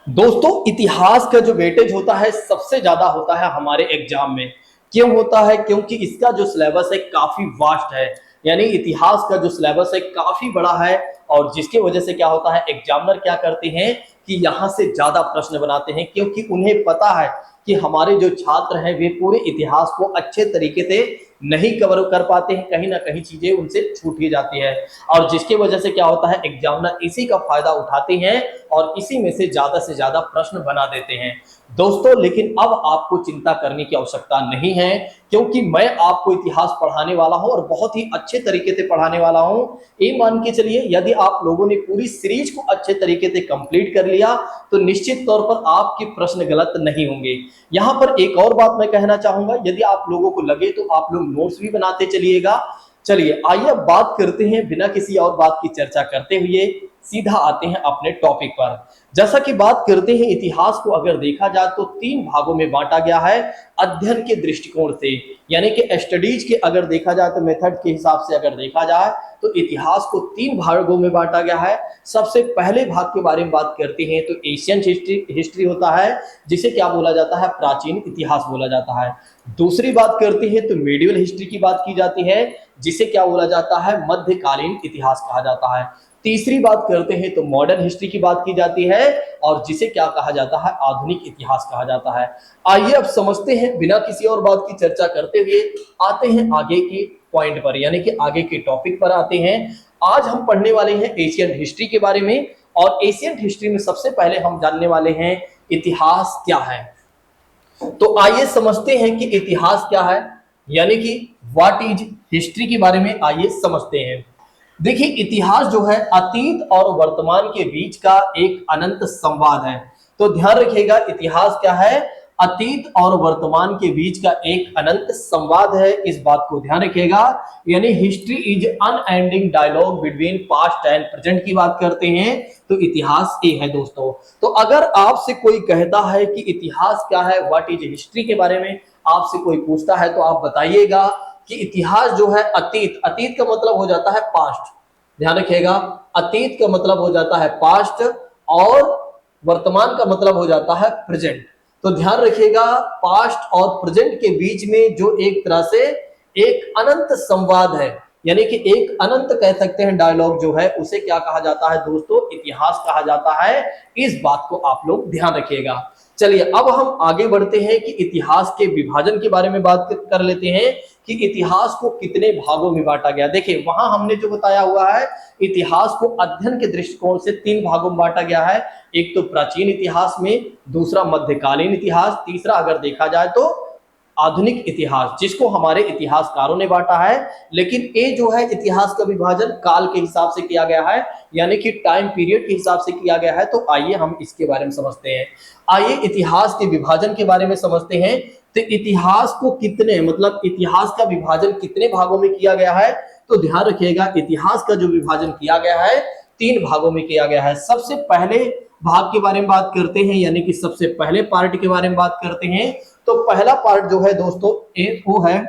दोस्तों, इतिहास का जो वेटेज होता है सबसे ज्यादा होता है हमारे एग्जाम में। क्यों होता है? क्योंकि इसका जो सिलेबस है काफी वास्ट है। यानी इतिहास का जो सिलेबस है काफी बड़ा है। और जिसकी वजह से क्या होता है, एग्जामिनर क्या करते हैं कि यहाँ से ज्यादा प्रश्न बनाते हैं, क्योंकि उन्हें पता है कि हमारे जो छात्र हैं वे पूरे इतिहास को अच्छे तरीके से नहीं कवर कर पाते हैं, कहीं ना कहीं चीजें उनसे छूट ही जाती है। और जिसकी वजह से क्या होता है, एग्जामिनर इसी का फायदा उठाते हैं और इसी में से ज्यादा प्रश्न बना देते हैं। दोस्तों, लेकिन अब आपको चिंता करने की आवश्यकता नहीं है, क्योंकि मैं आपको इतिहास पढ़ाने वाला हूं और बहुत ही अच्छे तरीके से पढ़ाने वाला हूं। ये मान के चलिए, यदि आप लोगों ने पूरी सीरीज को अच्छे तरीके से कंप्लीट कर लिया तो निश्चित तौर पर आपके प्रश्न गलत नहीं होंगे। यहां पर एक और बात मैं कहना चाहूंगा, यदि आप लोगों को लगे तो आप लोग नोट्स भी बनाते चलिएगा। चलिए आइए अब बात करते हैं, बिना किसी और बात की चर्चा करते हुए सीधा आते हैं अपने टॉपिक पर। जैसा कि बात करते हैं, इतिहास को अगर देखा जाए तो तीन भागों में बांटा गया है अध्ययन के दृष्टिकोण से। यानी कि स्टडीज के अगर देखा जाए तो मेथड के हिसाब से अगर देखा जाए तो इतिहास को तीन भागों में बांटा गया है। सबसे पहले भाग के बारे में बात करते हैं तो एशियन हिस्ट्री होता है, जिसे क्या बोला जाता है, प्राचीन इतिहास बोला जाता है। दूसरी बात करते हैं तो मेडिवल हिस्ट्री की बात की जाती है, जिसे क्या बोला जाता है, मध्यकालीन इतिहास कहा जाता है। तीसरी बात करते हैं तो मॉडर्न हिस्ट्री की बात की जाती है, और जिसे क्या कहा जाता है, आधुनिक इतिहास कहा जाता है। आइए अब समझते हैं, बिना किसी और बात की चर्चा करते हुए आते हैं आगे के पॉइंट पर, यानी कि आगे के टॉपिक पर आते हैं। आज हम पढ़ने वाले हैं एशियन हिस्ट्री के बारे में, और एशियन हिस्ट्री में सबसे पहले हम जानने वाले हैं इतिहास क्या है। तो आइए समझते हैं कि इतिहास क्या है, यानी कि व्हाट इज हिस्ट्री के बारे में आइए समझते हैं। देखिए, इतिहास जो है अतीत और वर्तमान के बीच का एक अनंत संवाद है। तो ध्यान रखिएगा, इतिहास क्या है, अतीत और वर्तमान के बीच का एक अनंत संवाद है, इस बात को ध्यान रखिएगा। यानी history is unending dialogue between past and present की बात करते हैं तो इतिहास ये है दोस्तों। तो अगर आपसे कोई कहता है कि इतिहास क्या है, व्हाट इज हिस्ट्री के बारे में आपसे कोई पूछता है, तो आप बताइएगा कि इतिहास जो है अतीत, अतीत का मतलब हो जाता है पास्ट, ध्यान रखिएगा, अतीत का मतलब हो जाता है पास्ट, और वर्तमान का मतलब हो जाता है प्रेजेंट। तो ध्यान रखिएगा, पास्ट और प्रेजेंट के बीच में जो एक तरह से एक अनंत संवाद है, यानी कि एक अनंत कह सकते हैं डायलॉग जो है, उसे क्या कहा जाता है दोस्तों, इतिहास कहा जाता है। इस बात को आप लोग ध्यान रखिएगा। चलिए अब हम आगे बढ़ते हैं कि इतिहास के विभाजन के बारे में बात कर लेते हैं कि इतिहास को कितने भागों में बांटा गया। देखिए, वहां हमने जो बताया हुआ है, इतिहास को अध्ययन के दृष्टिकोण से तीन भागों में बांटा गया है। एक तो प्राचीन इतिहास में, दूसरा मध्यकालीन इतिहास, तीसरा अगर देखा जाए तो आधुनिक इतिहास, जिसको हमारे इतिहासकारों ने बांटा है। लेकिन ये जो है इतिहास का विभाजन काल के हिसाब से किया गया है, यानी कि टाइम पीरियड के हिसाब से किया गया है। तो आइए हम इसके बारे में समझते हैं। आइए इतिहास के विभाजन के बारे में समझते हैं। तो इतिहास को कितने, मतलब इतिहास का विभाजन कितने भागों में किया गया है, तो ध्यान रखिएगा, इतिहास का जो विभाजन किया गया है तीन भागों में किया गया है। सबसे पहले भाग के बारे में बात करते हैं, यानी कि सबसे पहले पार्ट के बारे में बात करते हैं। तो पहला पार्ट जो है दोस्तों, एक वो है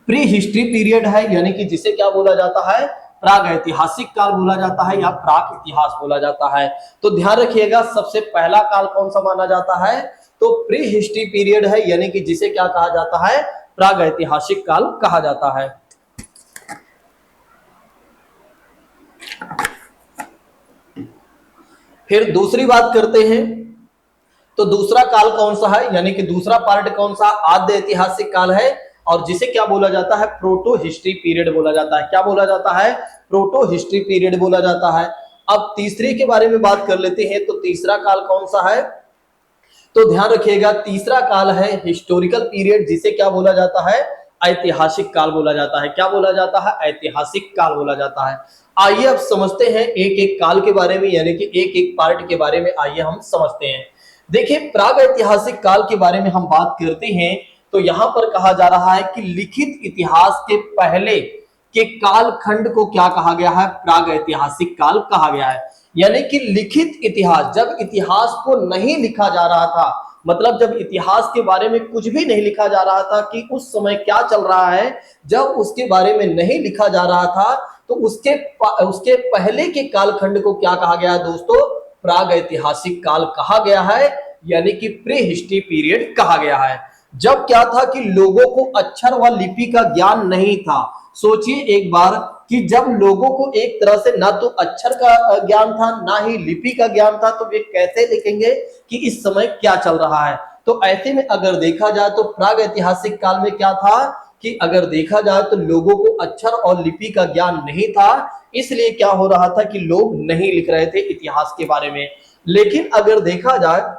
प्री हिस्ट्री पीरियड है, यानी कि जिसे क्या बोला जाता है, प्राग ऐतिहासिक काल बोला जाता है या प्राक इतिहास बोला जाता है। तो ध्यान रखिएगा, सबसे पहला काल कौन सा माना जाता है, तो प्री हिस्ट्री पीरियड है, यानी कि जिसे क्या कहा जाता है, प्राग ऐतिहासिक काल कहा जाता है। फिर दूसरी बात करते हैं, तो दूसरा काल कौन सा है, यानी कि दूसरा पार्ट कौन सा, आद्य ऐतिहासिक काल है, और जिसे क्या बोला जाता है, प्रोटो हिस्ट्री पीरियड बोला जाता है। क्या बोला जाता है, प्रोटो हिस्ट्री पीरियड बोला जाता है। अब तीसरे के बारे में बात कर लेते हैं, तो तीसरा काल कौन सा है, तो ध्यान रखिएगा, तीसरा काल है हिस्टोरिकल पीरियड, जिसे क्या बोला जाता है, ऐतिहासिक काल बोला जाता है। क्या बोला जाता है, ऐतिहासिक काल बोला जाता है। आइए अब समझते हैं एक एक काल के बारे में, यानी कि एक एक पार्ट के बारे में आइए हम समझते हैं। देखिए, प्राग ऐतिहासिक काल के बारे में हम बात करते हैं, तो यहां पर कहा जा रहा है कि लिखित इतिहास के पहले के काल खंड को क्या कहा गया है, प्राग ऐतिहासिक काल कहा गया है। यानी कि लिखित इतिहास, जब इतिहास को नहीं लिखा जा रहा था, मतलब जब इतिहास के बारे में कुछ भी नहीं लिखा जा रहा था कि उस समय क्या चल रहा है, जब उसके बारे में नहीं लिखा जा रहा था, तो उसके पहले के कालखंड को क्या कहा गया है दोस्तों, प्राग ऐतिहासिक काल कहा गया है, यानी कि प्री हिस्ट्री पीरियड कहा गया है। जब क्या था कि लोगों को अक्षर व लिपि का ज्ञान नहीं था। सोचिए एक बार कि जब लोगों को एक तरह से ना तो अक्षर का ज्ञान था, ना ही लिपि का ज्ञान था, तो वे कैसे लिखेंगे कि इस समय क्या चल रहा है। तो ऐसे में अगर देखा जाए तो प्राग ऐतिहासिक काल में क्या था कि अगर देखा जाए तो लोगों को अक्षर और लिपि का ज्ञान नहीं था, इसलिए क्या हो रहा था कि लोग नहीं लिख रहे थे इतिहास के बारे में। लेकिन अगर देखा जाए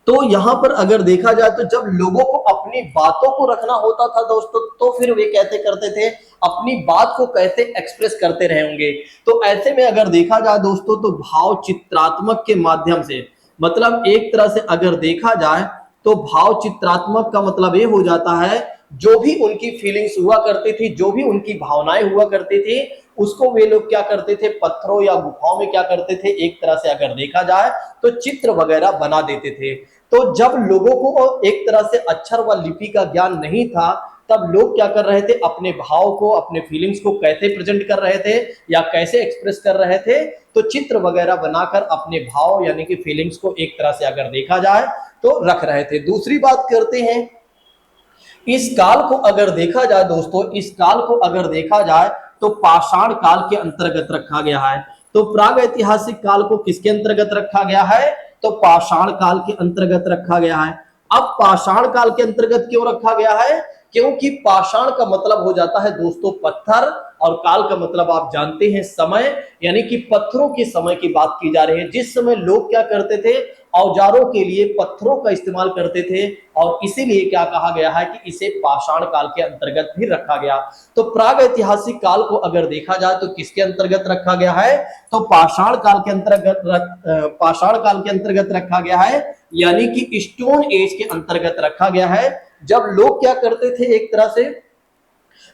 तो यहां पर अगर देखा जाए तो जब लोगों को अपनी बातों को रखना होता था दोस्तों, तो फिर वे कैसे करते थे, अपनी बात को कैसे एक्सप्रेस करते रहे होंगे। तो ऐसे में अगर देखा जाए दोस्तों तो भाव चित्रात्मक के माध्यम से, मतलब एक तरह से अगर देखा जाए तो भाव चित्रात्मक का मतलब ये हो जाता है जो भी उनकी फीलिंग्स हुआ करती थी, जो भी उनकी भावनाएं हुआ करती थी, उसको वे लोग क्या करते थे, पत्थरों या गुफाओं में क्या करते थे, एक तरह से अगर देखा जाए तो चित्र वगैरह बना देते थे। तो जब लोगों को एक तरह से अक्षर व लिपि का ज्ञान नहीं था, तब लोग क्या कर रहे थे, अपने भाव को, अपने फीलिंग्स को कैसे प्रेजेंट कर रहे थे या कैसे एक्सप्रेस कर रहे थे, तो चित्र वगैरह बनाकर अपने भाव यानी कि फीलिंग्स को एक तरह से अगर देखा जाए तो रख रहे थे। दूसरी बात करते हैं, इस काल को अगर देखा जाए दोस्तों, इस काल को अगर देखा जाए तो पाषाण काल के अंतर्गत रखा गया है। तो प्राग ऐतिहासिक काल को किसके अंतर्गत रखा गया है, तो पाषाण काल के अंतर्गत रखा गया है। अब पाषाण काल के अंतर्गत क्यों रखा गया है, क्योंकि पाषाण का मतलब हो जाता है दोस्तों पत्थर, और काल का मतलब आप जानते हैं समय, यानी कि पत्थरों के समय की बात की जा रही है। जिस समय लोग क्या करते थे, औजारों के लिए पत्थरों का इस्तेमाल करते थे, और इसीलिए क्या कहा गया है कि इसे पाषाण काल के अंतर्गत भी रखा गया। तो प्राग ऐतिहासिक काल को अगर देखा जाए तो किसके अंतर्गत रखा गया है, तो पाषाण काल के अंतर्गत पाषाण काल के अंतर्गत रखा गया है, यानी कि स्टोन एज के अंतर्गत रखा गया है। जब लोग क्या करते थे, एक तरह से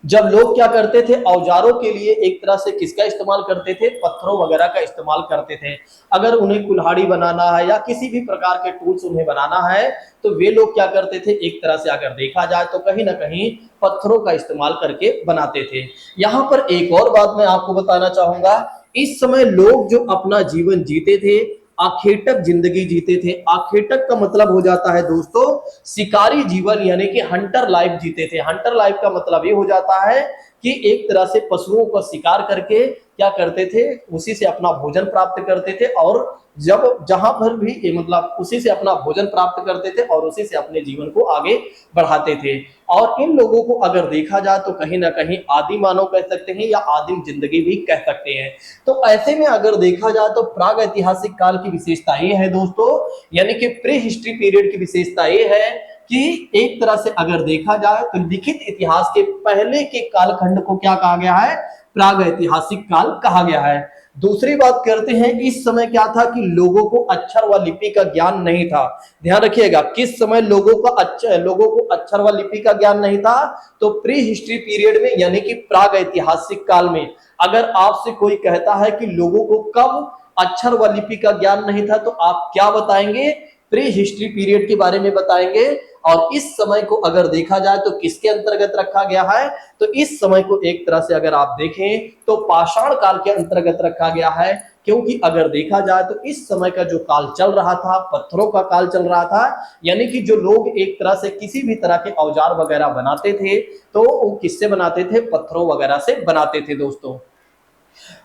जब लोग क्या करते थे, औजारों के लिए एक तरह से किसका इस्तेमाल करते थे, पत्थरों वगैरह का इस्तेमाल करते थे। अगर उन्हें कुल्हाड़ी बनाना है या किसी भी प्रकार के टूल्स उन्हें बनाना है, तो वे लोग क्या करते थे, एक तरह से अगर देखा जाए तो कहीं ना कहीं पत्थरों का इस्तेमाल करके बनाते थे। यहाँ पर एक और बात मैं आपको बताना चाहूंगा, इस समय लोग जो अपना जीवन जीते थे, आखेटक जिंदगी जीते थे। आखेटक का मतलब हो जाता है दोस्तों शिकारी जीवन, यानी कि हंटर लाइफ जीते थे। हंटर लाइफ का मतलब ये हो जाता है कि एक तरह से पशुओं का शिकार करके क्या करते थे, उसी से अपना भोजन प्राप्त करते थे, और जब जहां पर भी मतलब उसी से अपना भोजन प्राप्त करते थे और उसी से अपने जीवन को आगे बढ़ाते थे। और इन लोगों को अगर देखा जाए तो कहीं ना कहीं आदि मानव कह सकते हैं या आदिम जिंदगी भी कह सकते हैं। तो ऐसे में अगर देखा जाए तो प्राग ऐतिहासिक काल की विशेषता ये है दोस्तों, यानी कि प्री हिस्ट्री पीरियड की विशेषता ये है कि एक तरह से अगर देखा जाए तो लिखित इतिहास के पहले के कालखंड को क्या कहा गया है, प्राग ऐतिहासिक काल कहा गया है। दूसरी बात करते हैं, इस समय क्या था कि लोगों को अक्षर व लिपि का ज्ञान नहीं था। ध्यान रखिएगा, किस समय लोगों को अक्षर व लिपि का ज्ञान नहीं था, तो प्री हिस्ट्री पीरियड में, यानी कि प्राग ऐतिहासिक काल में। अगर आपसे कोई कहता है कि लोगों को कब अक्षर व लिपि का ज्ञान नहीं था, तो आप क्या बताएंगे, प्री हिस्ट्री पीरियड के बारे में बताएंगे। और इस समय को अगर देखा जाए तो किसके अंतर्गत रखा गया है, तो इस समय को एक तरह से अगर आप देखें तो पाषाण काल के अंतर्गत रखा गया है। क्योंकि अगर देखा जाए तो इस समय का जो काल चल रहा था, पत्थरों का काल चल रहा था, यानी कि जो लोग एक तरह से किसी भी तरह के औजार वगैरह बनाते थे तो वो किससे बनाते थे, पत्थरों वगैरह से बनाते थे दोस्तों।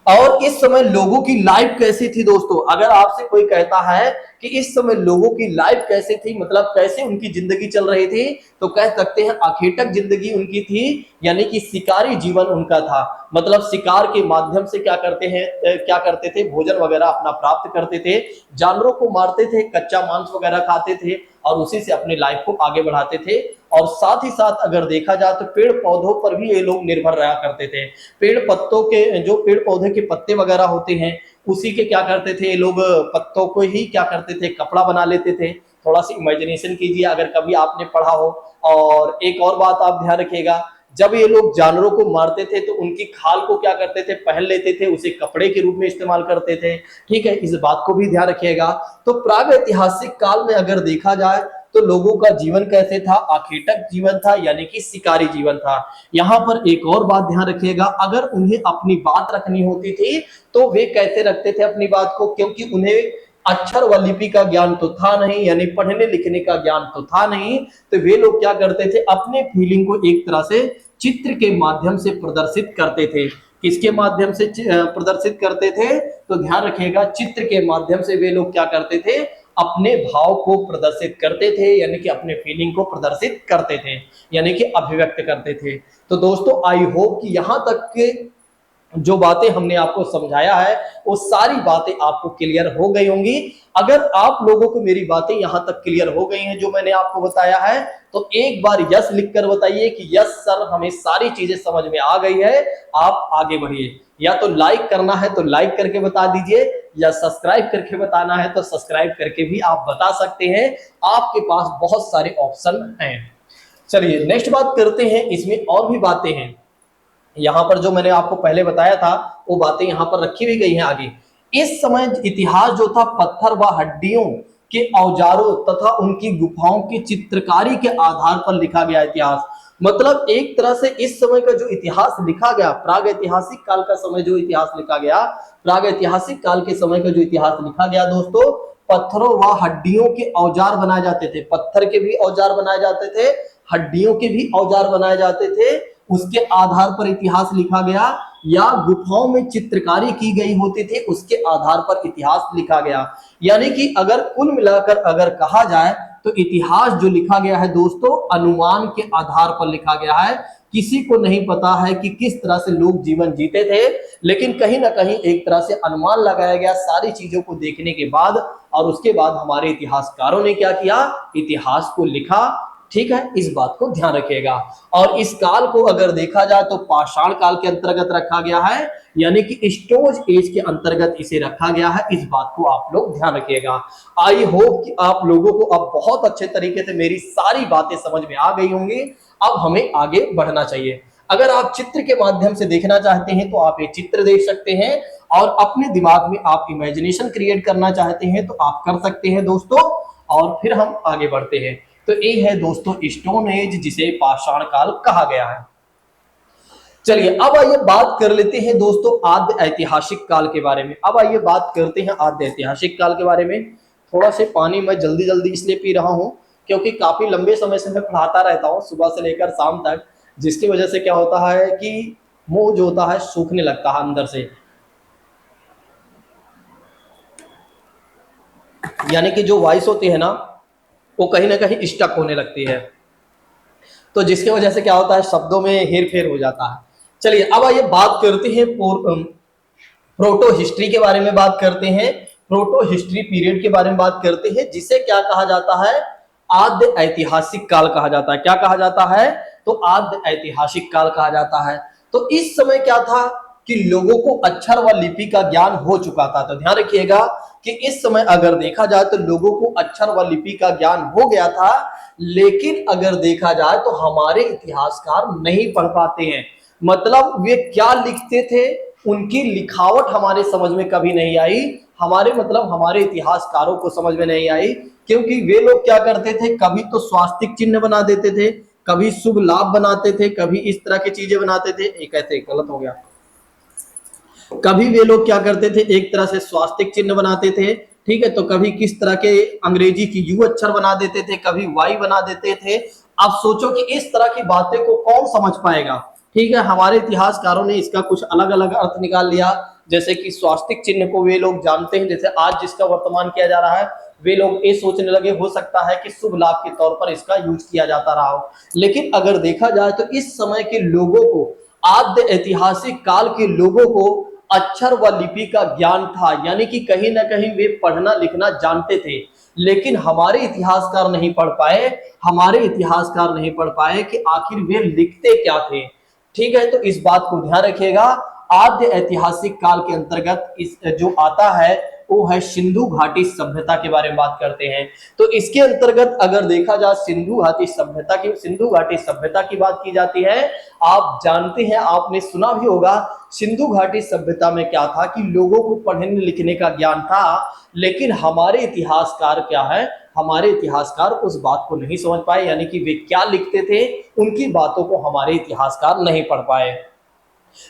और इस समय लोगों की लाइफ कैसी थी दोस्तों, अगर आपसे कोई कहता है कि इस समय लोगों की लाइफ कैसी थी, मतलब कैसे उनकी जिंदगी चल रही थी, तो कह सकते हैं आखेटक जिंदगी उनकी थी, यानी कि शिकारी जीवन उनका था। मतलब शिकार के माध्यम से क्या करते थे, भोजन वगैरह अपना प्राप्त करते थे, जानवरों को मारते थे, कच्चा मांस वगैरह खाते थे और उसी से अपनी लाइफ को आगे बढ़ाते थे। और साथ ही साथ अगर देखा जाए तो पेड़ पौधों पर भी ये लोग निर्भर रहा करते थे। पेड़ पौधे के पत्ते वगैरह होते हैं, उसी के क्या करते थे ये लोग, पत्तों को ही क्या करते थे, कपड़ा बना लेते थे। थोड़ा सी इमेजिनेशन कीजिए अगर कभी आपने पढ़ा हो। और एक और बात आप ध्यान रखिएगा, जब ये लोग जानवरों को मारते थे तो उनकी खाल को क्या करते थे, पहन लेते थे, उसे कपड़े के रूप में इस्तेमाल करते थे। ठीक है, इस बात को भी ध्यान रखिएगा। तो प्राग ऐतिहासिक काल में अगर देखा जाए तो लोगों का जीवन कैसे था, आखेटक जीवन था, यानी कि शिकारी जीवन था। यहाँ पर एक और बात ध्यान रखिएगा, अगर उन्हें अपनी बात रखनी होती थी तो वे कैसे रखते थे अपनी बात को, क्योंकि उन्हें अक्षर व लिपि का ज्ञान तो था नहीं, यानी पढ़ने लिखने का ज्ञान तो था नहीं, तो वे लोग क्या करते थे, अपने फीलिंग को एक तरह से चित्र के माध्यम से प्रदर्शित करते थे। किसके माध्यम से प्रदर्शित करते थे, तो ध्यान रखिएगा, चित्र के माध्यम से वे लोग क्या करते थे, अपने भाव को प्रदर्शित करते थे, यानी कि अपने फीलिंग को प्रदर्शित करते थे, यानी कि अभिव्यक्त करते थे। तो दोस्तों आई होप कि यहां तक के जो बातें हमने आपको समझाया है वो सारी बातें आपको क्लियर हो गई होंगी। अगर आप लोगों को मेरी बातें यहां तक क्लियर हो गई हैं जो मैंने आपको बताया है, तो एक बार यस लिखकर बताइए कि यस सर, हमें सारी चीजें समझ में आ गई है, आप आगे बढ़िए। या तो लाइक करना है तो लाइक करके बता दीजिए, या सब्सक्राइब करके बताना है तो सब्सक्राइब करके भी आप बता सकते हैं, आपके पास बहुत सारे ऑप्शन हैं। चलिए नेक्स्ट बात करते हैं, इसमें और भी बातें हैं। यहां पर जो मैंने आपको पहले बताया था वो बातें यहां पर रखी हुई गई हैं आगे। इस समय इतिहास जो था पत्थर व हड्डियों के औजारों तथा उनकी गुफाओं की चित्रकारी के आधार पर लिखा गया इतिहास। मतलब एक तरह से इस समय का जो इतिहास लिखा गया, प्राग ऐतिहासिक काल का समय जो इतिहास लिखा गया, प्राग ऐतिहासिक काल के समय का जो इतिहास लिखा गया दोस्तों, पत्थरों व हड्डियों के औजार बनाए जाते थे। पत्थर के भी औजार बनाए जाते थे, हड्डियों के भी औजार बनाए जाते थे, उसके आधार पर इतिहास लिखा गया, या गुफाओं में चित्रकारी की गई होती थी उसके आधार पर इतिहास लिखा गया। यानी कि अगर कुल मिलाकर अगर कहा जाए तो इतिहास जो लिखा गया है दोस्तों, अनुमान के आधार पर लिखा गया है। किसी को नहीं पता है कि किस तरह से लोग जीवन जीते थे, लेकिन कहीं ना कहीं एक तरह से अनुमान लगाया गया सारी चीजों को देखने के बाद, और उसके बाद हमारे इतिहासकारों ने क्या किया, इतिहास को लिखा। ठीक है, इस बात को ध्यान रखिएगा। और इस काल को अगर देखा जाए तो पाषाण काल के अंतर्गत रखा गया है, यानी कि स्टोन एज के अंतर्गत इसे रखा गया है। इस बात को आप लोग ध्यान रखिएगा। आई होप कि आप लोगों को अब बहुत अच्छे तरीके से मेरी सारी बातें समझ में आ गई होंगी। अब हमें आगे बढ़ना चाहिए। अगर आप चित्र के माध्यम से देखना चाहते हैं तो आप ये चित्र देख सकते हैं, और अपने दिमाग में आप इमेजिनेशन क्रिएट करना चाहते हैं तो आप कर सकते हैं दोस्तों। और फिर हम आगे बढ़ते हैं। तो ये है दोस्तों स्टोन एज, जिसे पाषाण काल कहा गया है। चलिए अब आइए बात कर लेते हैं दोस्तों आद्य ऐतिहासिक काल के बारे में। अब आइए बात करते हैं आद्य ऐतिहासिक काल के बारे में। थोड़ा से पानी मैं जल्दी जल्दी इसलिए पी रहा हूं क्योंकि काफी लंबे समय से मैं पढ़ाता रहता हूं, सुबह से लेकर शाम तक, जिसकी वजह से क्या होता है कि मुंह जो होता है सूखने लगता है अंदर से, यानी कि जो वॉइस होती है ना वो कहीं ना कहीं स्टक होने लगती है, तो जिसकी वजह से क्या होता है शब्दों में हेर फेर हो जाता है। चलिए अब आइए बात करते हैं प्रोटो हिस्ट्री के बारे में बात करते हैं। प्रोटो हिस्ट्री पीरियड के बारे में बात करते हैं, जिसे क्या कहा जाता है, आद्य ऐतिहासिक काल कहा जाता है। क्या कहा जाता है, तो आद्य ऐतिहासिक काल कहा जाता है। तो इस समय क्या था कि लोगों को अक्षर व लिपि का ज्ञान हो चुका था। तो ध्यान रखिएगा कि इस समय अगर देखा जाए तो लोगों को अक्षर व लिपि का ज्ञान हो गया था, लेकिन अगर देखा जाए तो हमारे इतिहासकार नहीं पढ़ पाते हैं। मतलब वे क्या लिखते थे, उनकी लिखावट हमारे समझ में कभी नहीं आई, हमारे इतिहासकारों को समझ में नहीं आई, क्योंकि वे लोग क्या करते थे, कभी तो स्वास्तिक चिन्ह बना देते थे, कभी शुभ लाभ बनाते थे, कभी इस तरह की चीजें बनाते थे। एक ऐसे गलत हो गया, कभी वे लोग क्या करते थे, एक तरह से स्वास्तिक चिन्ह बनाते थे, ठीक है, तो कभी किस तरह के अंग्रेजी की यू अक्षर बना देते थे, कभी वाई बना देते थे। अब सोचो कि इस तरह की बातें को कौन समझ पाएगा। ठीक है, हमारे इतिहासकारों ने इसका कुछ अलग अलग अर्थ निकाल लिया, जैसे कि स्वास्तिक चिन्ह को वे लोग जानते हैं, जैसे आज जिसका वर्तमान किया जा रहा है, वे लोग ये सोचने लगे हो सकता है कि शुभ लाभ के तौर पर इसका यूज किया जाता रहा हो। लेकिन अगर देखा जाए तो इस समय के लोगों को, आद्य ऐतिहासिक काल के लोगों को अक्षर व लिपि का ज्ञान था, यानी कि कहीं ना कहीं वे पढ़ना लिखना जानते थे, लेकिन हमारे इतिहासकार नहीं पढ़ पाए, कि आखिर वे लिखते क्या थे। ठीक है, तो इस बात को ध्यान रखिएगा। आद्य ऐतिहासिक काल के अंतर्गत इस जो आता है वो है सिंधु घाटी सभ्यता के बारे में बात करते हैं। तो इसके अंतर्गत अगर देखा जाए सिंधु घाटी सभ्यता की बात की जाती है। आप जानते हैं, आपने सुना भी होगा, सिंधु घाटी सभ्यता में क्या था कि लोगों को पढ़ने लिखने का ज्ञान था, लेकिन हमारे इतिहासकार उस बात को नहीं समझ पाए, यानी कि वे क्या लिखते थे उनकी बातों को हमारे इतिहासकार नहीं पढ़ पाए।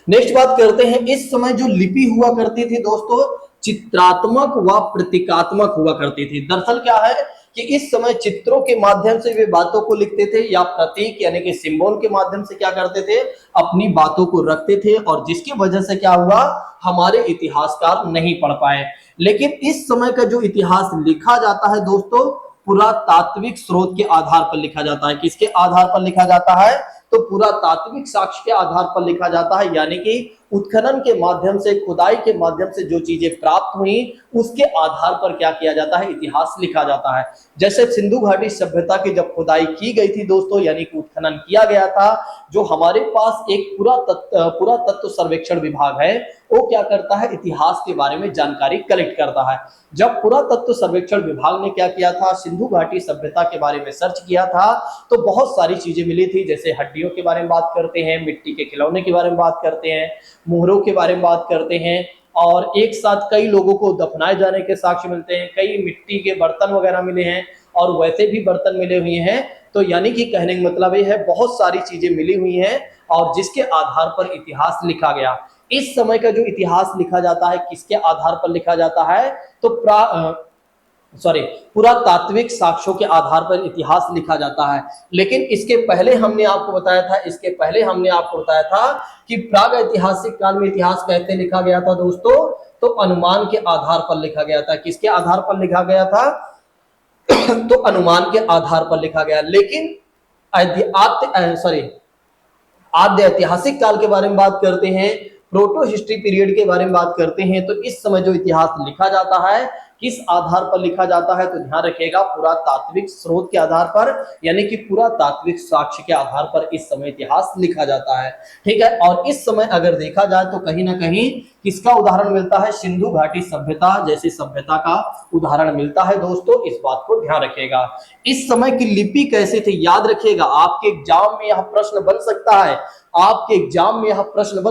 नेक्स्ट बात करते हैं, इस समय जो लिपि हुआ करती थी दोस्तों, चित्रात्मक व प्रतीकात्मक हुआ करती थी। दरअसल क्या है कि इस समय चित्रों के माध्यम से वे बातों को लिखते थे या प्रतीक यानी कि सिंबल के माध्यम से क्या करते थे, अपनी बातों को रखते थे, और जिसकी वजह से क्या हुआ, हमारे इतिहासकार नहीं पढ़ पाए। लेकिन इस समय का जो इतिहास लिखा जाता है दोस्तों, पुरातात्विक स्रोत के आधार पर लिखा जाता है। किसके आधार पर लिखा जाता है, तो पुरातात्विक साक्ष्य के आधार पर लिखा जाता है, यानी कि उत्खनन के माध्यम से, खुदाई के माध्यम से जो चीजें प्राप्त हुई उसके आधार पर क्या किया जाता है, इतिहास लिखा जाता है। जैसे सिंधु घाटी सभ्यता की जब खुदाई की गई थी दोस्तों, यानी कि उत्खनन किया गया था, जो हमारे पास एक पुरातत्व सर्वेक्षण विभाग है, वो क्या करता है, इतिहास के बारे में जानकारी कलेक्ट करता है। जब पुरातत्व सर्वेक्षण विभाग ने क्या किया था, सिंधु घाटी सभ्यता के बारे में सर्च किया था, तो बहुत सारी चीजें मिली थी। जैसे हड्डियों के बारे में बात करते हैं, मिट्टी के खिलौने के बारे में बात करते हैं, मोहरों के बारे में बात करते हैं, और एक साथ कई लोगों को दफनाए जाने के साक्ष्य मिलते हैं, कई मिट्टी के बर्तन वगैरह मिले हैं, और वैसे भी बर्तन मिले हुए हैं। तो यानी कि कहने का मतलब ये है, बहुत सारी चीजें मिली हुई हैं, और जिसके आधार पर इतिहास लिखा गया। इस समय का जो इतिहास लिखा जाता है, किसके आधार पर लिखा जाता है, तो पुरातात्विक साक्ष्यों के आधार पर इतिहास लिखा जाता है। लेकिन इसके पहले हमने आपको बताया था कि प्राग ऐतिहासिक काल में इतिहास कैसे लिखा गया था दोस्तों, तो अनुमान के आधार पर लिखा गया था। किसके आधार पर लिखा गया था, तो अनुमान के आधार पर लिखा गया। लेकिन आद्य ऐतिहासिक काल के बारे में बात करते हैं, प्रोटो हिस्ट्री पीरियड के बारे में बात करते हैं, तो इस समय जो इतिहास लिखा जाता है, किस आधार पर लिखा जाता है, तो ध्यान रखिएगा, पुरातात्विक स्रोत के आधार पर, यानी कि पुरातात्विक साक्ष्य के आधार पर इस समय इतिहास लिखा जाता है। ठीक है, और इस समय अगर देखा जाए तो कहीं ना कहीं किसका उदाहरण मिलता है, सिंधु घाटी सभ्यता जैसी सभ्यता का उदाहरण मिलता है दोस्तों, इस बात को ध्यान रखिएगा। इस समय की लिपि कैसे थी, याद रखिएगा, आपके एग्जाम में यह प्रश्न बन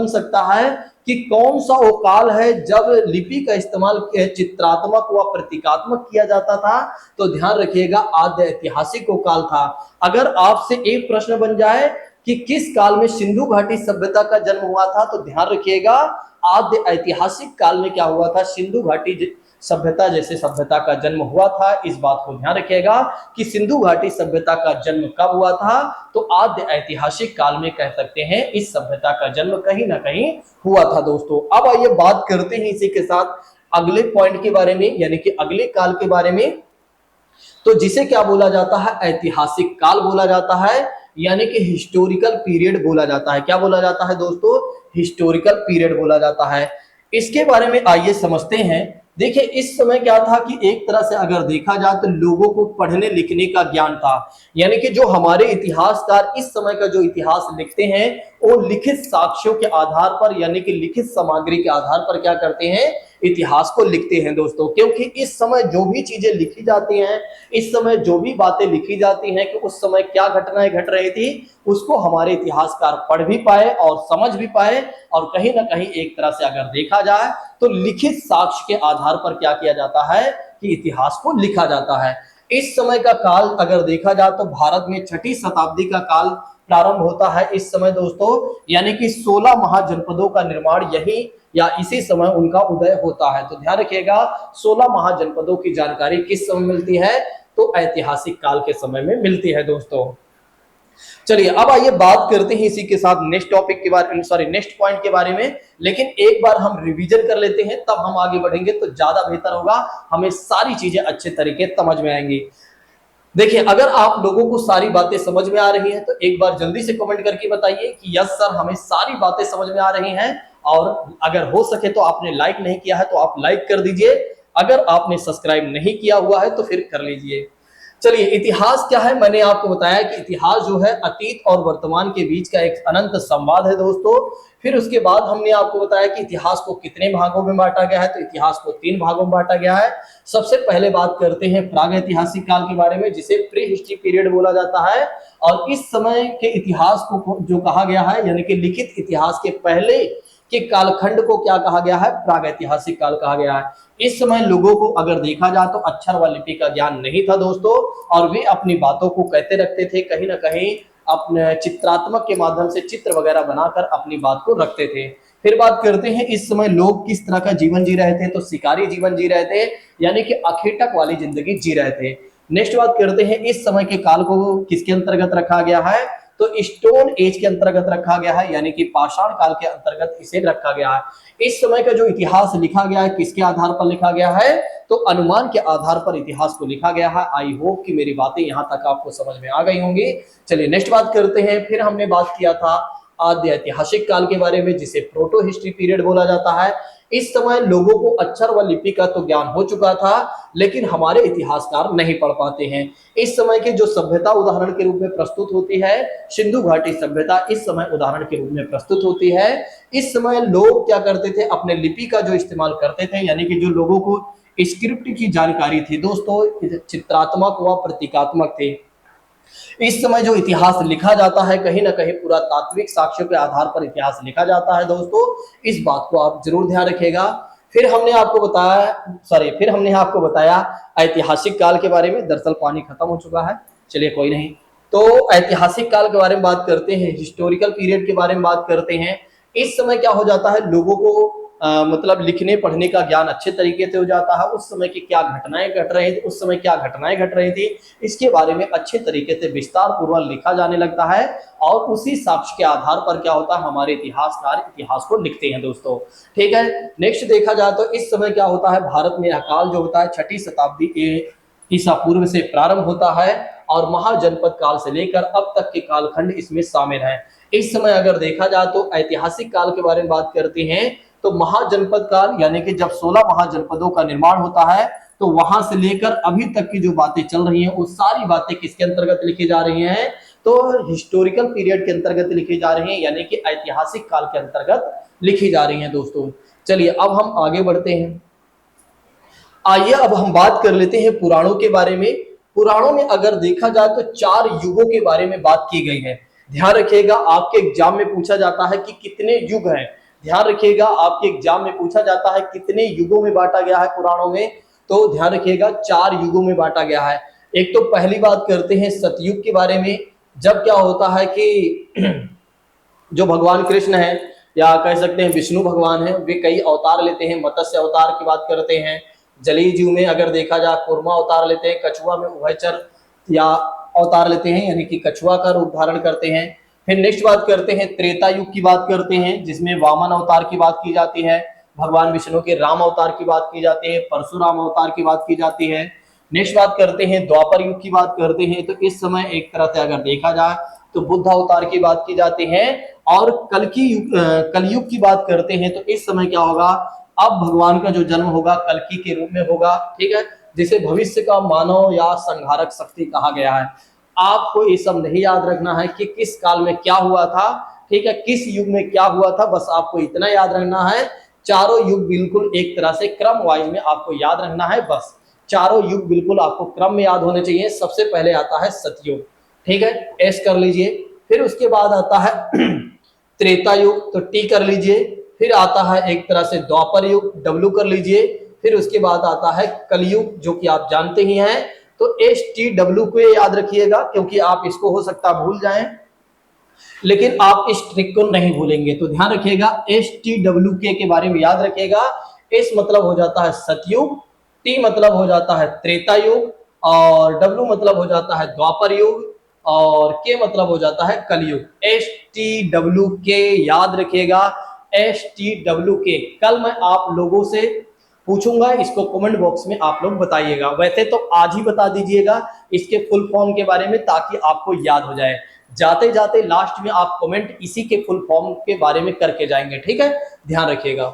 सकता है, कि कौन सा वो काल है जब लिपि का इस्तेमाल चित्रात्मक व प्रतीकात्मक किया जाता था, तो ध्यान रखिएगा, आद्य ऐतिहासिक वो काल था। अगर आपसे एक प्रश्न बन जाए कि किस काल में सिंधु घाटी सभ्यता का जन्म हुआ था, तो ध्यान रखिएगा, आद्य ऐतिहासिक काल में क्या हुआ था, सिंधु घाटी सभ्यता जैसे सभ्यता का जन्म हुआ था। इस बात को ध्यान रखिएगा कि सिंधु घाटी सभ्यता का जन्म कब हुआ था, तो आद्य ऐतिहासिक काल में कह सकते हैं इस सभ्यता का जन्म कहीं ना कहीं हुआ था दोस्तों। अब आइए बात करते हैं इसी के साथ अगले पॉइंट के बारे में, यानी कि अगले काल के बारे में, तो जिसे क्या बोला जाता है, ऐतिहासिक काल बोला जाता है, यानी कि हिस्टोरिकल पीरियड बोला जाता है। क्या बोला जाता है दोस्तों, हिस्टोरिकल पीरियड बोला जाता है। इसके बारे में आइए समझते हैं। देखिए, इस समय क्या था कि एक तरह से अगर देखा जाए तो लोगों को पढ़ने लिखने का ज्ञान था, यानी कि जो हमारे इतिहासकार इस समय का जो इतिहास लिखते हैं, वो लिखित साक्ष्यों के आधार पर, यानी कि लिखित सामग्री के आधार पर क्या करते हैं, इतिहास को लिखते हैं दोस्तों। क्योंकि इस समय जो भी चीजें लिखी जाती हैं, इस समय जो भी बातें लिखी जाती हैं कि उस समय क्या घटनाएं घट रही थी, उसको हमारे इतिहासकार पढ़ भी पाए और समझ भी पाए, और कहीं ना कहीं एक तरह से अगर देखा जाए तो लिखित साक्ष्य के आधार पर क्या किया जाता है कि इतिहास को लिखा जाता है। इस समय का काल अगर देखा जाए तो भारत में 6ठी शताब्दी का काल प्रारंभ होता है इस समय दोस्तों, यानी कि 16 महाजनपदों का निर्माण यही या इसी समय उनका उदय होता है। तो ध्यान रखिएगा, 16 महाजनपदों की जानकारी किस समय मिलती है, तो ऐतिहासिक काल के समय में मिलती है दोस्तों। चलिए अब आइए बात करते हैं इसी के साथ नेक्स्ट टॉपिक के बारे में, नेक्स्ट पॉइंट के बारे में। लेकिन एक बार हम रिवीजन कर लेते हैं, तब हम आगे बढ़ेंगे तो ज्यादा बेहतर होगा, हमें सारी चीजें अच्छे तरीके समझ में आएंगी। देखिए, अगर आप लोगों को सारी बातें समझ में आ रही हैं तो एक बार जल्दी से कमेंट करके बताइए कि यस सर, हमें सारी बातें समझ में आ रही हैं। और अगर हो सके तो आपने लाइक नहीं किया है तो आप लाइक कर दीजिए, अगर आपने सब्सक्राइब नहीं किया हुआ है तो फिर कर लीजिए। चलिए, इतिहास क्या है, मैंने आपको बताया कि इतिहास जो है अतीत और वर्तमान के बीच का एक अनंत संवाद है दोस्तों। फिर उसके बाद हमने आपको बताया कि इतिहास को कितने भागों में बांटा गया है, तो इतिहास को 3 भागों में बांटा गया है। सबसे पहले बात करते हैं प्राग ऐतिहासिक काल के बारे में, जिसे प्री हिस्ट्री पीरियड बोला जाता है, और इस समय के इतिहास को जो कहा गया है, यानी कि लिखित इतिहास के पहले के कालखंड को क्या कहा गया है, प्राग ऐतिहासिक काल कहा गया है। इस समय लोगों को अगर देखा जाए तो अक्षर व लिपि का ज्ञान नहीं था दोस्तों, और वे अपनी बातों को कहते रखते थे, कहीं ना कहीं अपने चित्रात्मक के माध्यम से चित्र वगैरह बनाकर अपनी बात को रखते थे। फिर बात करते हैं इस समय लोग किस तरह का जीवन जी रहे थे, तो शिकारी जीवन जी रहे थे, यानी कि अखेटक वाली जिंदगी जी रहे थे। नेक्स्ट बात करते हैं इस समय के काल को किसके अंतर्गत रखा गया है, तो स्टोन एज के अंतर्गत रखा गया है, यानी कि पाषाण काल के अंतर्गत इसे रखा गया है। इस समय का जो इतिहास लिखा गया है किसके आधार पर लिखा गया है, तो अनुमान के आधार पर इतिहास को लिखा गया है। आई होप कि मेरी बातें यहां तक आपको समझ में आ गई होंगी। चलिए नेक्स्ट बात करते हैं। फिर हमने बात किया था आद्य ऐतिहासिक काल के बारे में, जिसे प्रोटो हिस्ट्री पीरियड बोला जाता है। इस समय लोगों को अक्षर व लिपि का तो ज्ञान हो चुका था, लेकिन हमारे इतिहासकार नहीं पढ़ पाते हैं। इस समय की जो सभ्यता उदाहरण के रूप में प्रस्तुत होती है, सिंधु घाटी सभ्यता इस समय उदाहरण के रूप में प्रस्तुत होती है। इस समय लोग क्या करते थे, अपने लिपि का जो इस्तेमाल करते थे, यानी कि जो लोगों को स्क्रिप्ट की जानकारी थी दोस्तों, चित्रात्मक व प्रतीकात्मक थे। इस समय जो इतिहास लिखा जाता है कहीं ना कहीं पूरा तात्विक साक्ष्यों के आधार पर इतिहास लिखा जाता है दोस्तों, इस बात को आप जरूर ध्यान रखिएगा। फिर हमने आपको बताया ऐतिहासिक काल के बारे में। दरअसल पानी खत्म हो चुका है, चलिए कोई नहीं। तो ऐतिहासिक काल के बारे में बात करते हैं, हिस्टोरिकल पीरियड के बारे में बात करते हैं। इस समय क्या हो जाता है, लोगों को मतलब लिखने पढ़ने का ज्ञान अच्छे तरीके से हो जाता है। उस समय की क्या घटनाएं घट रही थी, उस समय क्या घटनाएं घट रही थी, इसके बारे में अच्छे तरीके से विस्तार पूर्वक लिखा जाने लगता है। और उसी साक्ष्य के आधार पर क्या होता है, हमारे इतिहासकार इतिहास को लिखते हैं दोस्तों। ठीक है, नेक्स्ट देखा जाए तो इस समय क्या होता है, भारत में यह काल जो होता है 6ठी शताब्दी ईसा पूर्व से प्रारंभ होता है और महाजनपद काल से लेकर अब तक के कालखंड इसमें शामिल है। इस समय अगर देखा जाए तो ऐतिहासिक काल के बारे में बात करते हैं तो महाजनपद काल, यानी कि जब 16 महाजनपदों का निर्माण होता है, तो वहां से लेकर अभी तक की जो बातें चल रही हैं वो सारी बातें किसके अंतर्गत लिखी जा रही हैं, तो हिस्टोरिकल पीरियड के अंतर्गत लिखी जा रही हैं, यानी कि ऐतिहासिक काल के अंतर्गत लिखी जा रही हैं दोस्तों। चलिए अब हम आगे बढ़ते हैं। आइए अब हम बात कर लेते हैं पुराणों के बारे में। पुराणों में अगर देखा जाए तो 4 युगों के बारे में बात की गई है। ध्यान रखिएगा, आपके एग्जाम में पूछा जाता है कि कितने युग हैं। ध्यान रखिएगा, आपके एग्जाम में पूछा जाता है कितने युगों में बांटा गया है पुराणों में, तो ध्यान रखिएगा 4 युगों में बांटा गया है। एक तो पहली बात करते हैं सतयुग के बारे में। जब क्या होता है कि जो भगवान कृष्ण है, या कह सकते हैं विष्णु भगवान है, वे कई अवतार लेते हैं। मत्स्य अवतार की बात करते हैं, जलीय जीव में अगर देखा जाए कूर्मा अवतार लेते हैं, कछुआ में उभयचर या अवतार लेते हैं, यानी कि कछुआ का रूप धारण करते हैं। फिर नेक्स्ट बात करते हैं त्रेता युग की बात करते हैं, जिसमें वामन अवतार की बात की जाती है, भगवान विष्णु के राम अवतार की बात की जाती है, परशुराम अवतार की बात की जाती है। नेक्स्ट बात करते हैं द्वापर युग की बात करते हैं, तो इस समय एक तरह से अगर देखा जाए तो बुद्ध अवतार की बात की जाती है। और कलयुग की बात करते हैं तो इस समय क्या होगा, अब भगवान का जो जन्म होगा कल्कि के रूप में होगा। ठीक है, जिसे भविष्य का मानव या संहारक शक्ति कहा गया है। आपको ये सब नहीं याद रखना है कि किस काल में क्या हुआ था, ठीक है, किस युग में क्या हुआ था, बस आपको इतना याद रखना है। चारों युग बिल्कुल एक तरह से क्रम वाइज में आपको याद रखना है, बस चारों युग बिल्कुल आपको क्रम में याद होने चाहिए। सबसे पहले आता है सतयुग, ठीक है, एस कर लीजिए। फिर उसके बाद आता है त्रेता युग, तो टी कर लीजिए। फिर आता है एक तरह से द्वापर युग, डब्ल्यू कर लीजिए। फिर उसके बाद आता है कलयुग, जो कि आप जानते ही हैं, तो एस टी डब्ल्यू को याद रखिएगा, क्योंकि आप इसको हो सकता भूल जाएं, लेकिन आप इस ट्रिक को नहीं भूलेंगे। तो ध्यान रखिएगा, एस टी डब्ल्यू के बारे में याद रखिएगा। एस मतलब हो जाता है सतयुग, टी मतलब हो जाता है त्रेता युग, और डब्ल्यू मतलब हो जाता है द्वापर युग, और के मतलब हो जाता है कलयुग। एस टी डब्ल्यू के याद रखिएगा, एस टी डब्ल्यू के। कल मैं आप लोगों से पूछूंगा, इसको कमेंट बॉक्स में आप लोग बताइएगा। वैसे तो आज ही बता दीजिएगा इसके फुल फॉर्म के बारे में, ताकि आपको याद हो जाए। जाते जाते लास्ट में आप कमेंट इसी के फुल फॉर्म के बारे में करके जाएंगे, ठीक है, ध्यान रखिएगा।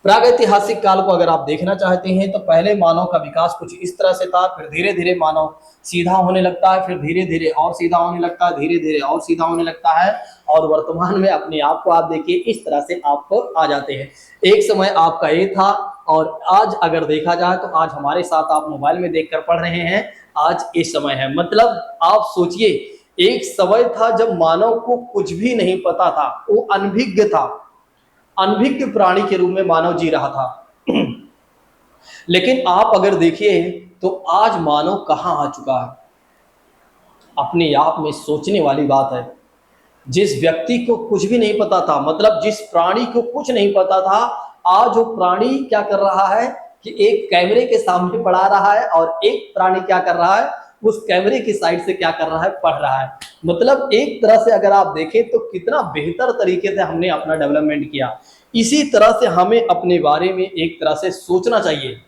प्रागैतिहासिक काल को अगर आप देखना चाहते हैं तो पहले मानव का विकास कुछ इस तरह से था, फिर धीरे धीरे मानव सीधा होने लगता है, फिर धीरे धीरे और सीधा होने लगता है, धीरे धीरे और सीधा होने लगता है, और वर्तमान में अपने आप को आप देखिए इस तरह से आपको आ जाते हैं। एक समय आपका ये था, और आज अगर देखा जाए तो आज हमारे साथ आप मोबाइल में देखकर पढ़ रहे हैं, आज इस समय है। मतलब आप सोचिए, एक समय था जब मानव को कुछ भी नहीं पता था, वो अनभिज्ञ था, अनभिज्ञ प्राणी के रूप में मानव जी रहा था। लेकिन आप अगर देखिए तो आज मानव कहां आ चुका है, अपने आप में सोचने वाली बात है। जिस व्यक्ति को कुछ भी नहीं पता था, मतलब जिस प्राणी को कुछ नहीं पता था, आज वो प्राणी क्या कर रहा है कि एक कैमरे के सामने पढ़ा रहा है, और एक प्राणी क्या कर रहा है, उस कैमरे की साइड से क्या कर रहा है, पढ़ रहा है। मतलब एक तरह से अगर आप देखें तो कितना बेहतर तरीके से हमने अपना डेवलपमेंट किया। इसी तरह से हमें अपने बारे में एक तरह से सोचना चाहिए।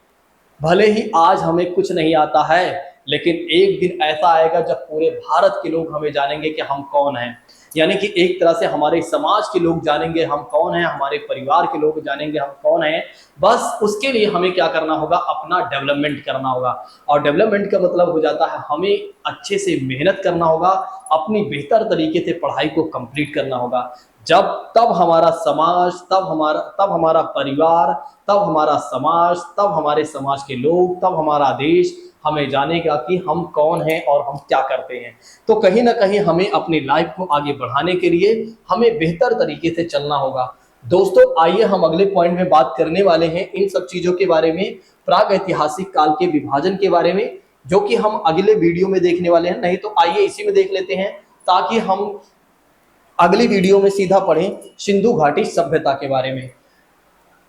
भले ही आज हमें कुछ नहीं आता है, लेकिन एक दिन ऐसा आएगा जब पूरे भारत के लोग हमें जानेंगे कि हम कौन हैं। यानी कि एक तरह से हमारे समाज के लोग जानेंगे हम कौन हैं, हमारे परिवार के लोग जानेंगे हम कौन हैं। बस उसके लिए हमें क्या करना होगा, अपना डेवलपमेंट करना होगा। और डेवलपमेंट का मतलब हो जाता है हमें अच्छे से मेहनत करना होगा, अपनी बेहतर तरीके से पढ़ाई को कंप्लीट करना होगा। जब तब हमारा समाज, तब हमारा परिवार, तब हमारा समाज, तब हमारे समाज के लोग, तब हमारा देश हमें जानेगा कि हम कौन हैं और हम क्या करते हैं। तो कहीं ना कहीं हमें अपनी लाइफ को आगे बढ़ाने के लिए हमें बेहतर तरीके से चलना होगा। दोस्तों आइए हम अगले पॉइंट में बात करने वाले हैं इन सब चीजों के बारे में, प्राग ऐतिहासिक काल के विभाजन के बारे में, जो कि हम अगले वीडियो में देखने वाले हैं। नहीं तो आइए इसी में देख लेते हैं, ताकि हम अगली वीडियो में सीधा पढ़ें सिंधु घाटी सभ्यता के बारे में।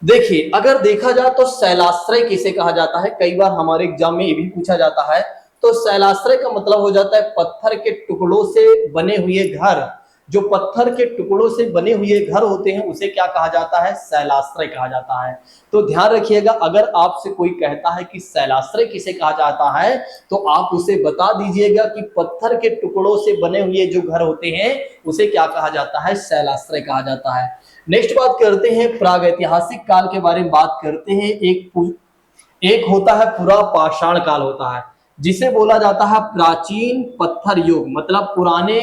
देखिए अगर देखा जाए तो शैलाश्रय किसे कहा जाता है, कई बार हमारे एग्जाम में ये भी पूछा जाता है। तो शैलाश्रय का मतलब हो जाता है पत्थर के टुकड़ों से बने हुए घर। जो पत्थर के टुकड़ों से बने हुए घर होते हैं उसे क्या कहा जाता है, शैलाश्रय कहा जाता है। तो ध्यान रखिएगा, अगर आपसे कोई कहता है कि शैलाश्रय किसे कहा जाता है, तो आप उसे बता दीजिएगा कि पत्थर के टुकड़ों से बने हुए जो घर होते हैं उसे क्या कहा जाता है, शैलाश्रय कहा जाता है। नेक्स्ट बात करते हैं प्रागैतिहासिक काल के बारे में बात करते हैं। एक होता है पुरा पाषाण काल होता है, जिसे बोला जाता है प्राचीन पत्थर युग, मतलब पुराने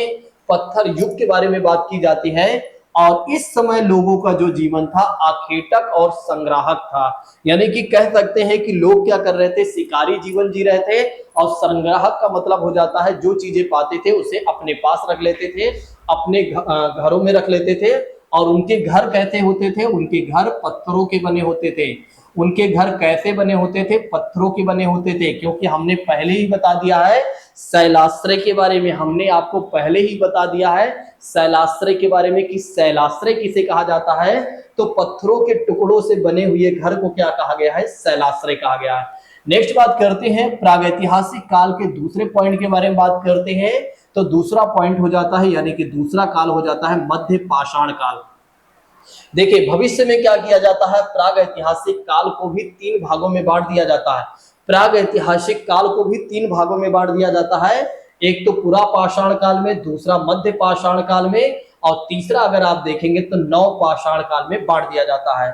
पत्थर युग के बारे में बात की जाती है। और इस समय लोगों का जो जीवन था आखेटक और संग्राहक था। यानी कि कह सकते हैं कि लोग क्या कर रहे थे, शिकारी जीवन जी रहे थे। और संग्राहक का मतलब हो जाता है जो चीजें पाते थे उसे अपने पास रख लेते थे, अपने घरों में रख लेते थे। और उनके घर कैसे होते थे, उनके घर पत्थरों के बने होते थे। उनके घर कैसे बने होते थे, पत्थरों के बने होते थे। क्योंकि हमने पहले ही बता दिया है शैलाश्रय के बारे में, हमने आपको पहले ही बता दिया है शैलाश्रय के बारे में कि शैलाश्रय किसे कहा जाता है। तो पत्थरों के टुकड़ों से बने हुए घर को क्या कहा गया है, शैलाश्रय कहा गया है। नेक्स्ट बात करते हैं प्रागैतिहासिक काल के दूसरे पॉइंट के बारे में बात करते हैं। तो दूसरा पॉइंट हो जाता है, यानी कि दूसरा काल हो जाता है मध्य पाषाण काल। देखिए भविष्य में क्या किया जाता है, प्राग ऐतिहासिक काल को भी तीन भागों में बांट दिया जाता है। प्राग ऐतिहासिक काल को भी तीन भागों में बांट दिया जाता है। एक तो पुरा पाषाण काल में, दूसरा मध्य पाषाण काल में, और तीसरा अगर आप देखेंगे तो नव पाषाण काल में बांट दिया जाता है।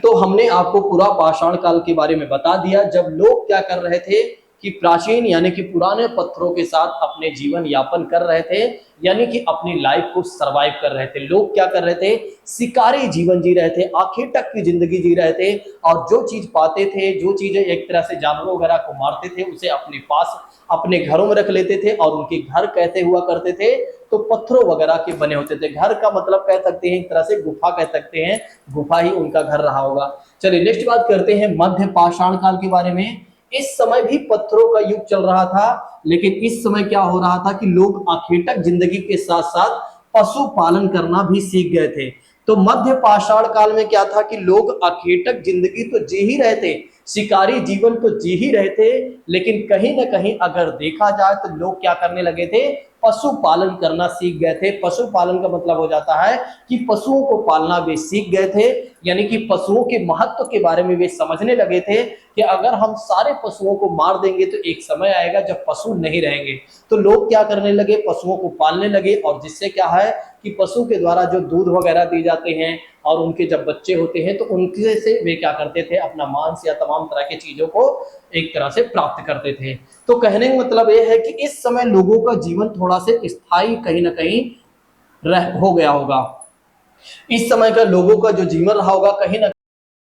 तो हमने आपको पूरा पाषाण काल के बारे में बता दिया, जब लोग क्या कर रहे थे कि प्राचीन यानी कि पुराने पत्थरों के साथ अपने जीवन यापन कर रहे थे, यानी कि अपनी लाइफ को सरवाइव कर रहे थे। लोग क्या कर रहे थे, शिकारी जीवन जी रहे थे, आखेटक की जिंदगी जी रहे थे। और जो चीज पाते थे, जो चीजें एक तरह से जानवरों वगैरह को मारते थे, उसे अपने पास अपने घरों में रख लेते थे। और उनके घर कैसे हुआ करते थे, तो पत्थरों वगैरह के बने होते थे। घर का मतलब कह सकते हैं एक तरह से गुफा कह सकते हैं, गुफा ही उनका घर रहा होगा। चलिए नेक्स्ट बात करते हैं मध्य पाषाण काल के बारे में। इस समय भी पत्थरों का युग चल रहा था, लेकिन इस समय क्या हो रहा था कि लोग आखेटक जिंदगी के साथ साथ पशुपालन करना भी सीख गए थे। तो मध्य पाषाण काल में क्या था कि लोग आखेटक जिंदगी तो जी ही रहे थे, शिकारी जीवन तो जी ही रहे थे, लेकिन कहीं ना कहीं अगर देखा जाए तो लोग क्या करने लगे थे, पशुपालन करना सीख गए थे। पशुपालन का मतलब हो जाता है कि पशुओं को पालना वे सीख गए थे। यानी कि पशुओं के महत्व के बारे में वे समझने लगे थे कि अगर हम सारे पशुओं को मार देंगे तो एक समय आएगा जब पशु नहीं रहेंगे। तो लोग क्या करने लगे, पशुओं को पालने लगे। और जिससे क्या है कि पशु के द्वारा जो दूध वगैरह दिए जाते हैं और उनके जब बच्चे होते हैं तो उनके से वे क्या करते थे, अपना मांस या तमाम तरह की चीजों को एक तरह से प्राप्त करते थे। तो कहने का मतलब यह है कि इस समय लोगों का जीवन थोड़ा से स्थायी कहीं ना कहीं हो गया होगा। इस समय का लोगों का जो जीवन रहा होगा कहीं ना